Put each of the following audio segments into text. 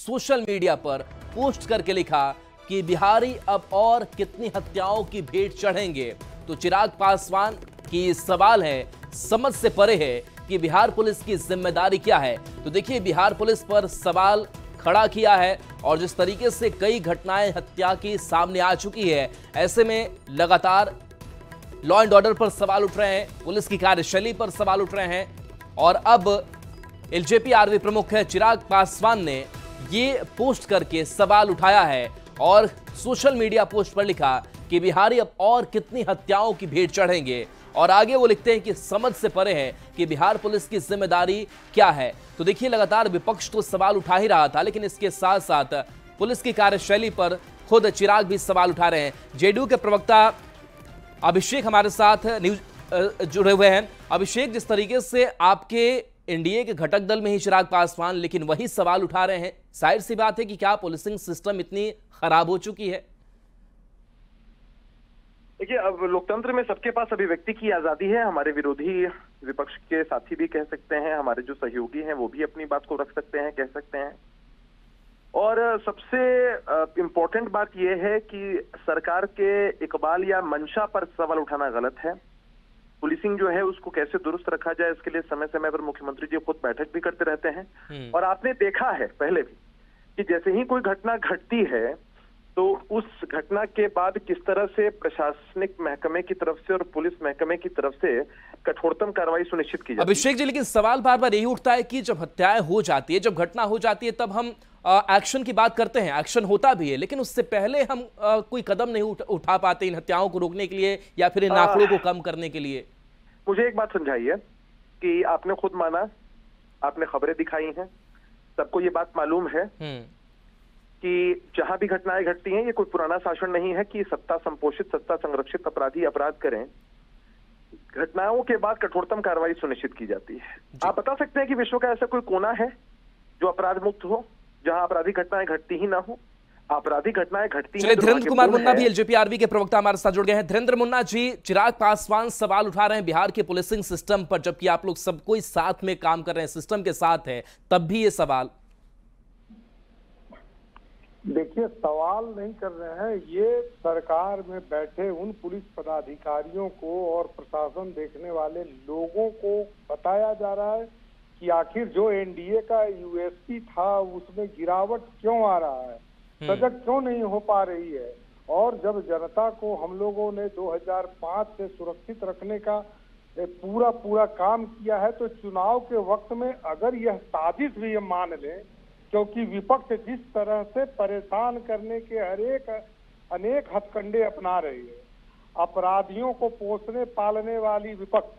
Social media पर post करके लिखा कि बिहारी अब और कितनी हत्याओं की भेंट चढ़ेंगे। तो चिराग पासवान की सवाल है, समझ से परे है कि बिहार पुलिस की जिम्मेदारी क्या है। तो देखिए, बिहार पुलिस पर सवाल खड़ा किया है और जिस तरीके से कई घटनाएं हत्या की सामने आ चुकी है, ऐसे में लगातार लॉ एंड ऑर्डर पर सवाल उठ रहे हैं, पुलिस की कार्यशैली पर सवाल उठ रहे हैं। और अब एलजेपी आरवी प्रमुख है चिराग पासवान ने ये पोस्ट करके सवाल उठाया है और सोशल मीडिया पोस्ट पर लिखा कि बिहारी अब और कितनी हत्याओं की भेंट चढ़ेंगे। और आगे वो लिखते हैं कि समझ से परे है कि बिहार पुलिस की जिम्मेदारी क्या है। तो देखिए, लगातार विपक्ष तो सवाल उठा ही रहा था, लेकिन इसके साथ साथ पुलिस की कार्यशैली पर खुद चिराग भी सवाल उठा रहे हैं। जेडीयू के प्रवक्ता अभिषेक हमारे साथ न्यूज जुड़े हुए हैं। अभिषेक, जिस तरीके से आपके एनडीए के घटक दल में ही चिराग पासवान लेकिन वही सवाल उठा रहे हैं, जाहिर सी बात है कि क्या पुलिसिंग सिस्टम इतनी खराब हो चुकी है? देखिए, अब लोकतंत्र में सबके पास अभिव्यक्ति की आजादी है। हमारे विरोधी विपक्ष के साथी भी कह सकते हैं, हमारे जो सहयोगी हैं वो भी अपनी बात को रख सकते हैं, कह सकते हैं। और सबसे इम्पोर्टेंट बात यह है कि सरकार के इकबाल या मंशा पर सवाल उठाना गलत है। पुलिसिंग जो है उसको कैसे दुरुस्त रखा जाए, इसके लिए समय समय पर मुख्यमंत्री जी खुद बैठक भी करते रहते हैं। और आपने देखा है पहले भी कि जैसे ही कोई घटना घटती है तो उस घटना के बाद किस तरह से प्रशासनिक महकमे की तरफ से और पुलिस महकमे की तरफ से कठोरतम कार्रवाई सुनिश्चित की जाती है। अभिषेक जी, लेकिन सवाल बार बार यही उठता है कि जब हत्याएं हो जाती है, जब घटना हो जाती है, तब हम एक्शन की बात करते हैं, एक्शन होता भी है, लेकिन उससे पहले हम कोई कदम नहीं उठा पाते इन हत्याओं को रोकने के लिए या फिर इन आंकड़ों को कम करने के लिए। मुझे एक बात समझाइए कि आपने खुद माना, आपने खबरें दिखाई हैं, सबको ये बात मालूम है कि जहां भी घटनाएं घटती हैं, ये कोई पुराना शासन नहीं है कि सत्ता संपोषित, सत्ता संरक्षित अपराधी अपराध करें। घटनाओं के बाद कठोरतम कार्रवाई सुनिश्चित की जाती है। आप बता सकते हैं कि विश्व का ऐसा कोई कोना है जो अपराध मुक्त हो, जहां आपराधिक घटनाएं घटती ही ना हो? आपराधिक घटनाएं घटती हैं। धीरेन्द्र कुमार मुन्ना भी एलजेपी आरवी के प्रवक्ता हमारे साथ जुड़ गए हैं। धीरेन्द्र मुन्ना जी, चिराग पासवान सवाल उठा रहे हैं बिहार के पुलिसिंग सिस्टम पर, जबकि आप लोग सब कोई साथ में काम कर रहे हैं, सिस्टम के साथ है, तब भी ये सवाल। देखिए, सवाल नहीं कर रहे हैं, ये सरकार में बैठे उन पुलिस पदाधिकारियों को और प्रशासन देखने वाले लोगों को बताया जा रहा है कि आखिर जो एनडीए का यूएसपी था उसमें गिरावट क्यों आ रहा है, सजग क्यों नहीं हो पा रही है। और जब जनता को हम लोगों ने 2005 से सुरक्षित रखने का पूरा काम किया है, तो चुनाव के वक्त में अगर यह साजिश भी हम मान लें, क्योंकि विपक्ष जिस तरह से परेशान करने के अनेक हथकंडे अपना रही है, अपराधियों को पोसने पालने वाली विपक्ष,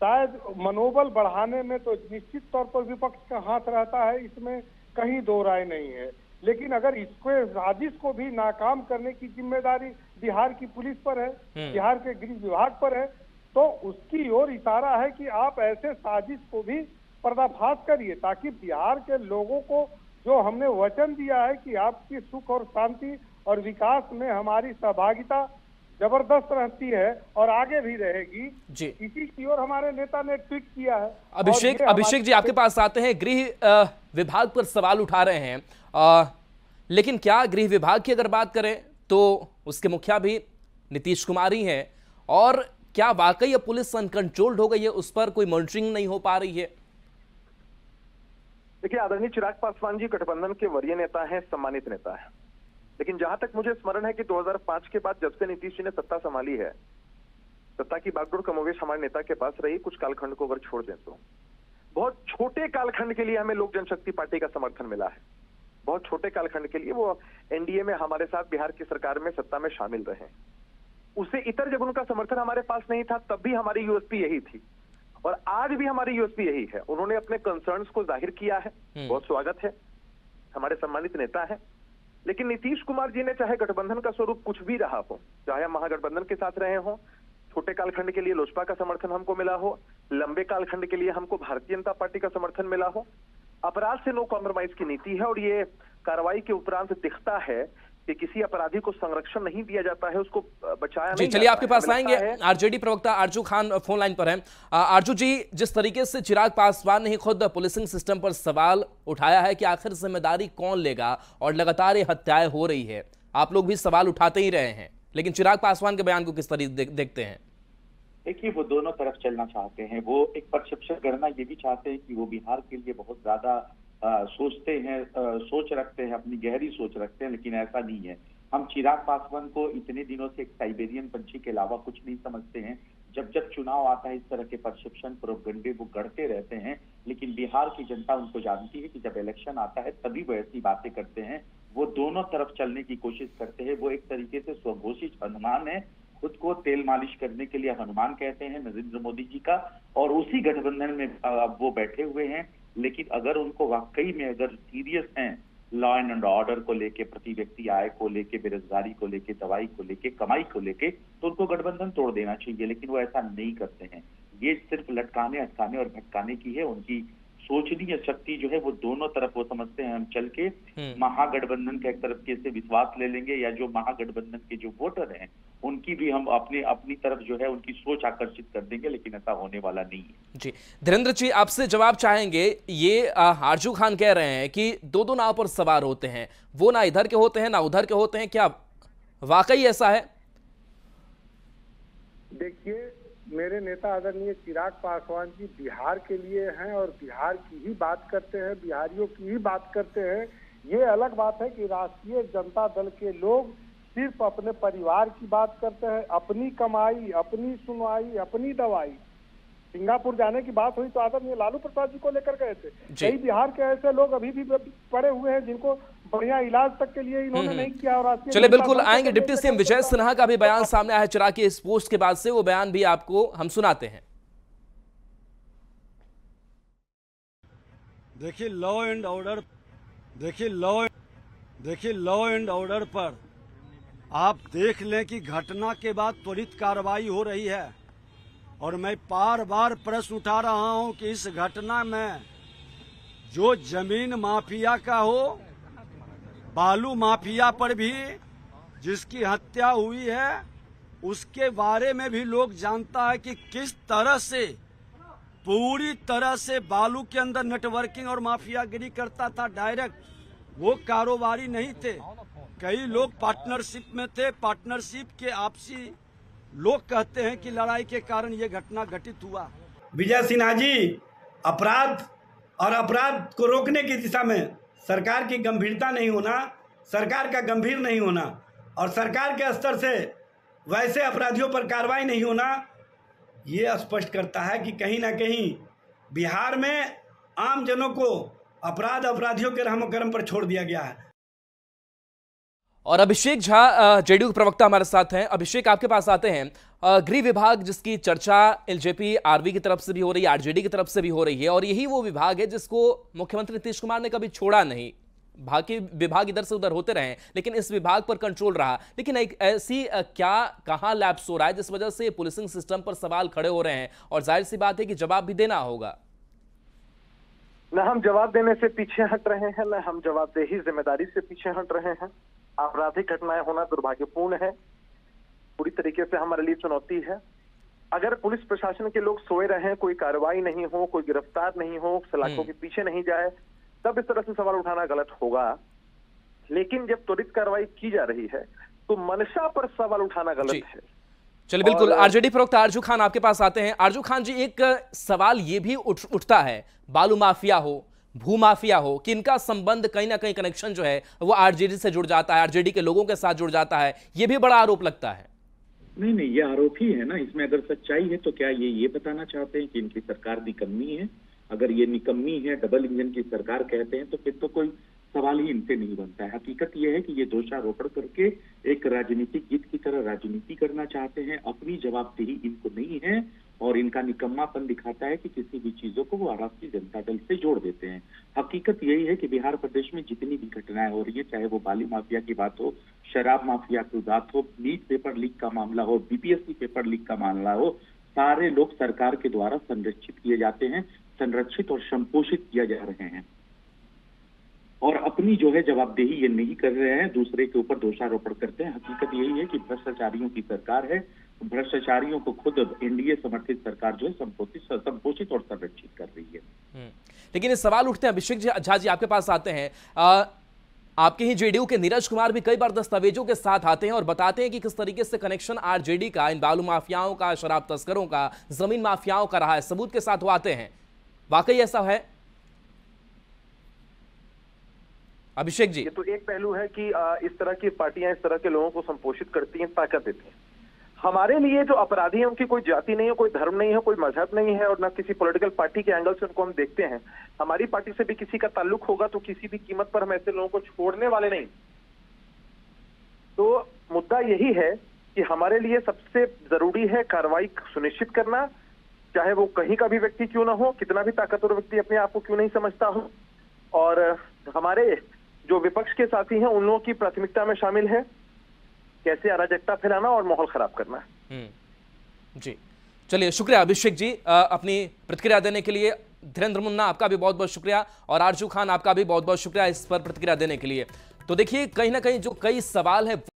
शायद मनोबल बढ़ाने में तो निश्चित तौर पर विपक्ष का हाथ रहता है, इसमें कहीं दो राय नहीं है। लेकिन अगर इसको साजिश को भी नाकाम करने की जिम्मेदारी बिहार की पुलिस पर है, बिहार के गृह विभाग पर है, तो उसकी ओर इशारा है कि आप ऐसे साजिश को भी पर्दाफाश करिए, ताकि बिहार के लोगों को जो हमने वचन दिया है कि आपकी सुख और शांति और विकास में हमारी सहभागिता जबरदस्त रहती है और आगे भी रहेगी जी, इसी की ओर हमारे नेता ने ट्वीट किया है। अभिषेक जी, आपके पास आते हैं। गृह विभाग पर सवाल उठा रहे हैं, लेकिन क्या गृह विभाग की अगर बात करें तो उसके मुखिया भी नीतीश कुमार ही हैं, और क्या वाकई अब पुलिस अनकंट्रोल्ड हो गई है, उस पर कोई मॉनिटरिंग नहीं हो पा रही है? देखिए, आदरणीय चिराग पासवान जी गठबंधन के वरीय नेता हैं, सम्मानित नेता है, लेकिन जहां तक मुझे स्मरण है कि 2005 के बाद जब से नीतीश जी ने सत्ता संभाली है, सत्ता की बागडोर कमोवेश हमारे नेता के पास रही। कुछ कालखंड को अगर छोड़ दें तो बहुत छोटे कालखंड के लिए हमें लोक जनशक्ति पार्टी का समर्थन मिला है। बहुत छोटे कालखंड के लिए वो एनडीए में हमारे साथ बिहार की सरकार में सत्ता में शामिल रहे। उससे इतर जब उनका समर्थन हमारे पास नहीं था, तब भी हमारी यूएसपी यही थी और आज भी हमारी यूएसपी यही है। उन्होंने अपने कंसर्न्स को जाहिर किया है, बहुत स्वागत है, हमारे सम्मानित नेता है। लेकिन नीतीश कुमार जी ने, चाहे गठबंधन का स्वरूप कुछ भी रहा हो, चाहे हम महागठबंधन के साथ रहे हो, छोटे कालखंड के लिए लोजपा का समर्थन हमको मिला हो, लंबे कालखंड के लिए हमको भारतीय जनता पार्टी का समर्थन मिला हो, अपराध से नो कॉम्प्रोमाइज की नीति है। और ये कार्रवाई के उपरांत दिखता है कि किसी अपराधी को संरक्षण नहीं दिया जाता है, उसको बचाया जी, नहीं चलिए जाता आपके है। पास हमें आएंगे। लगता है- आरजेडी प्रवक्ता आरजू खान फोन लाइन पर हैं। आरजू जी, जिस तरीके से चिराग पासवान ने खुद पुलिसिंग सिस्टम पर सवाल उठाया है कि आखिर जिम्मेदारी कौन लेगा, और लगातार ये हत्याएं हो रही है, आप लोग भी सवाल उठाते ही रहे हैं, लेकिन चिराग पासवान के बयान को किस तरीके देखते हैं? देखिए, वो दोनों तरफ चलना चाहते हैं। वो एक परसेप्शन गणना ये भी चाहते हैं कि वो बिहार के लिए बहुत ज्यादा सोचते हैं, सोच रखते हैं, अपनी गहरी सोच रखते हैं, लेकिन ऐसा नहीं है। हम चिराग पासवान को इतने दिनों से एक साइबेरियन पंछी के अलावा कुछ नहीं समझते हैं। जब जब चुनाव आता है, इस तरह के परसेप्शन, प्रोपेगेंडे वो गढ़ते रहते हैं, लेकिन बिहार की जनता उनको जानती है कि जब इलेक्शन आता है तभी वो ऐसी बातें करते हैं। वो दोनों तरफ चलने की कोशिश करते हैं। वो एक तरीके से स्वघोषित हनुमान है, खुद को तेल मालिश करने के लिए हनुमान कहते हैं नरेंद्र मोदी जी का, और उसी गठबंधन में वो बैठे हुए हैं। लेकिन अगर उनको वाकई में अगर सीरियस हैं लॉ एंड ऑर्डर को लेके, प्रति व्यक्ति आय को लेके, बेरोजगारी को लेके, दवाई को लेके, कमाई को लेके, तो उनको गठबंधन तोड़ देना चाहिए। लेकिन वो ऐसा नहीं करते हैं। ये सिर्फ लटकाने, अटकाने और भटकाने की है। उनकी सोचनीय शक्ति जो है वो दोनों तरफ वो समझते हैं हम चल के महागठबंधन का एक तरफ के से विश्वास ले लेंगे, या जो महागठबंधन के जो वोटर हैं उनकी भी हम अपनी तरफ जो है उनकी सोच आकर्षित कर देंगे, लेकिन ऐसा होने वाला नहीं है। जी, धीरेन्द्र जी आपसे जवाब चाहेंगे। ये आरजू खान कह रहे हैं कि दो नाव पर सवार होते हैं, वो ना इधर के होते हैं ना उधर के होते हैं, क्या वाकई ऐसा है? देखिए, मेरे नेता आदरणीय चिराग पासवान जी बिहार के लिए हैं और बिहार की ही बात करते हैं, बिहारियों की ही बात करते हैं। ये अलग बात है कि राष्ट्रीय जनता दल के लोग सिर्फ अपने परिवार की बात करते हैं, अपनी कमाई, अपनी सुनवाई, अपनी दवाई। सिंगापुर जाने की बात हुई तो आदरणीय लालू प्रसाद जी को लेकर गए थे। कई बिहार के ऐसे लोग अभी भी पड़े हुए हैं जिनको बढ़िया इलाज तक के लिए इन्होंने नहीं किया। और चलिए बिल्कुल आएंगे। डिप्टी सीएम विजय सिन्हा का भी बयान सामने आया है चिराग के इस पोस्ट के बाद से, वो बयान भी आपको हम सुनाते हैं। देखिए लॉ एंड ऑर्डर पर आप देख लें कि घटना के बाद त्वरित कार्रवाई हो रही है, और मैं बार बार प्रश्न उठा रहा हूं कि इस घटना में जो जमीन माफिया का हो, बालू माफिया पर भी जिसकी हत्या हुई है, उसके बारे में भी लोग जानता है कि किस तरह से पूरी तरह से बालू के अंदर नेटवर्किंग और माफियागिरी करता था। डायरेक्ट वो कारोबारी नहीं थे, कई लोग पार्टनरशिप में थे। पार्टनरशिप के आपसी लोग कहते हैं कि लड़ाई के कारण ये घटना घटित हुआ। विजय सिन्हा जी, अपराध और अपराध को रोकने की दिशा में सरकार की गंभीरता नहीं होना, सरकार का गंभीर नहीं होना और सरकार के स्तर से वैसे अपराधियों पर कार्रवाई नहीं होना, ये स्पष्ट करता है कि कहीं ना कहीं बिहार में आम जनों को अपराधियों के रहम करम पर छोड़ दिया गया है। और अभिषेक झा जेडीयू प्रवक्ता हमारे साथ हैं। अभिषेक, आपके पास आते हैं। गृह विभाग जिसकी चर्चा एलजेपी आरवी की तरफ से भी हो रही है, आरजेडी की तरफ से भी हो रही है, और यही वो विभाग है जिसको मुख्यमंत्री नीतीश कुमार ने कभी छोड़ा नहीं। बाकी विभाग इधर से उधर होते रहे, लेकिन इस विभाग पर कंट्रोल रहा। लेकिन एक ऐसी कहां लैप्स हो रहा है जिस वजह से पुलिसिंग सिस्टम पर सवाल खड़े हो रहे हैं, और जाहिर सी बात है कि जवाब भी देना होगा। न हम जवाब देने से पीछे हट रहे हैं, न हम जवाबदेही जिम्मेदारी से पीछे हट रहे हैं। आपराधिक घटनाएं होना दुर्भाग्यपूर्ण है, पूरी तरीके से हमारे लिए चुनौती है। अगर पुलिस प्रशासन के लोग सोए रहे, कोई कार्रवाई नहीं हो, कोई गिरफ्तार नहीं हो, सलाखों के पीछे नहीं जाए, तब इस तरह से सवाल उठाना गलत होगा। लेकिन जब त्वरित कार्रवाई की जा रही है तो मंशा पर सवाल उठाना गलत है। चलिए बिल्कुल, आरजेडी प्रवक्ता आरजू खान आपके पास आते हैं। आरजू खान जी, एक सवाल ये भी उठता है, बालू माफिया हो, भू माफिया हो, कि इनका संबंध कहीं ना कहीं कनेक्शन जो है वो आरजेडी से जुड़ जाता है, आरजेडी के लोगों के साथ जुड़ जाता है, ये भी बड़ा आरोप लगता है। नहीं, ये आरोप ही है ना। इसमें अगर सच्चाई है तो क्या ये बताना चाहते हैं कि इनकी सरकार निकम्मी है? अगर ये निकम्मी है, डबल इंजन की सरकार कहते हैं, तो फिर तो कोई सवाल ही इनसे नहीं बनता है। हकीकत यह है कि ये दोषारोपण करके एक राजनीतिक जीत की तरह राजनीति करना चाहते हैं। अपनी जवाबदेही इनको नहीं है, और इनका निकम्मापन दिखाता है कि किसी भी चीजों को वो राष्ट्रीय जनता दल से जोड़ देते हैं। हकीकत यही है कि बिहार प्रदेश में जितनी भी घटनाएं हो रही है, चाहे वो बाली माफिया की बात हो, शराब माफिया की बात हो, नीट पेपर लीक का मामला हो, बीपीएससी पेपर लीक का मामला हो, सारे लोग सरकार के द्वारा संरक्षित किए जाते हैं, संरक्षित और संपोषित किया जा रहे हैं। और अपनी जो है जवाबदेही ये नहीं कर रहे हैं, दूसरे के ऊपर दोषारोपण करते हैं। हकीकत यही है कि भ्रष्टाचारियों की सरकार है, भ्रष्टाचारियों को खुद एनडीए समर्थित सरकार जो है संपोषित और संरक्षित कर रही है। लेकिन ये सवाल उठते हैं, अभिषेक झा जी आपके पास आते हैं। आपके ही जेडीयू के नीरज कुमार भी कई बार दस्तावेजों के साथ आते हैं और बताते हैं कि किस तरीके से कनेक्शन आरजेडी का इन बालू माफियाओं का, शराब तस्करों का, जमीन माफियाओं का रहा है। सबूत के साथ वो आते हैं। वाकई ऐसा है अभिषेक जी? ये तो एक पहलू है कि इस तरह की पार्टियां इस तरह के लोगों को संपोषित करती हैं, ताकत देती हैं। हमारे लिए जो अपराधी हैं उनकी कोई जाति नहीं है, कोई धर्म नहीं है, कोई मजहब नहीं है, और ना किसी पॉलिटिकल पार्टी के एंगल से उनको हम देखते हैं। हमारी पार्टी से भी किसी का ताल्लुक होगा तो किसी भी कीमत पर हम ऐसे लोगों को छोड़ने वाले नहीं। तो मुद्दा यही है कि हमारे लिए सबसे जरूरी है कार्रवाई सुनिश्चित करना, चाहे वो कहीं का भी व्यक्ति क्यों ना हो, कितना भी ताकतवर व्यक्ति अपने आप को क्यों नहीं समझता हो। और हमारे जो विपक्ष के साथी हैं उन लोगों की प्राथमिकता में शामिल है कैसे अराजकता फैलाना और माहौल खराब करना। जी चलिए, शुक्रिया अभिषेक जी अपनी प्रतिक्रिया देने के लिए। धीरेन्द्र मुन्ना आपका भी बहुत बहुत शुक्रिया, और आरजू खान आपका भी बहुत बहुत शुक्रिया इस पर प्रतिक्रिया देने के लिए। तो देखिए, कहीं ना कहीं जो कई सवाल है